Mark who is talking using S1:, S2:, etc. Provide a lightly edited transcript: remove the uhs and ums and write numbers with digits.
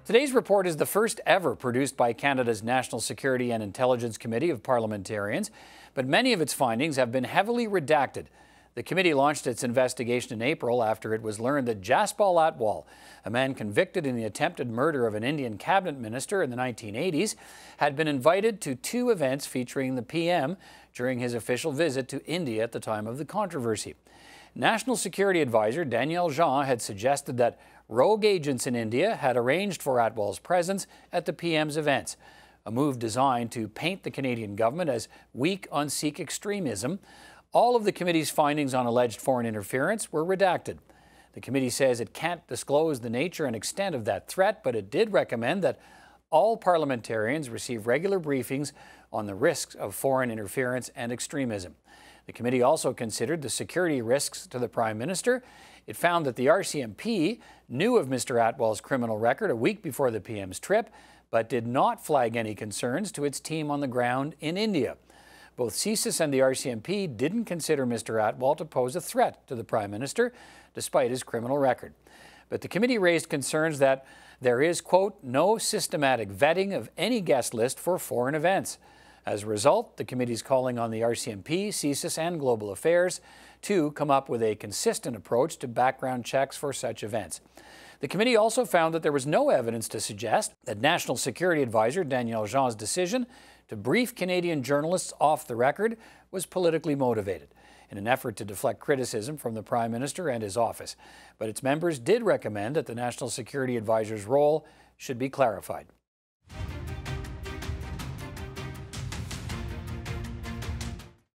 S1: Today's report is the first ever produced by Canada's National Security and Intelligence Committee of Parliamentarians, but many of its findings have been heavily redacted. The committee launched its investigation in April after it was learned that Jaspal Atwal, a man convicted in the attempted murder of an Indian cabinet minister in the 1980s, had been invited to two events featuring the PM during his official visit to India at the time of the controversy. National Security Advisor Danielle Jean had suggested that rogue agents in India had arranged for Atwal's presence at the PM's events, a move designed to paint the Canadian government as weak on Sikh extremism. All of the committee's findings on alleged foreign interference were redacted. The committee says it can't disclose the nature and extent of that threat, but it did recommend that all parliamentarians receive regular briefings on the risks of foreign interference and extremism. The committee also considered the security risks to the Prime Minister. It found that the RCMP knew of Mr. Atwal's criminal record a week before the PM's trip, but did not flag any concerns to its team on the ground in India. Both CSIS and the RCMP didn't consider Mr. Atwal to pose a threat to the Prime Minister, despite his criminal record. But the committee raised concerns that there is, quote, no systematic vetting of any guest list for foreign events. As a result, the committee is calling on the RCMP, CSIS and Global Affairs to come up with a consistent approach to background checks for such events. The committee also found that there was no evidence to suggest that National Security Advisor Danielle Jean's decision to brief Canadian journalists off the record was politically motivated, in an effort to deflect criticism from the Prime Minister and his office. But its members did recommend that the National Security Advisor's role should be clarified.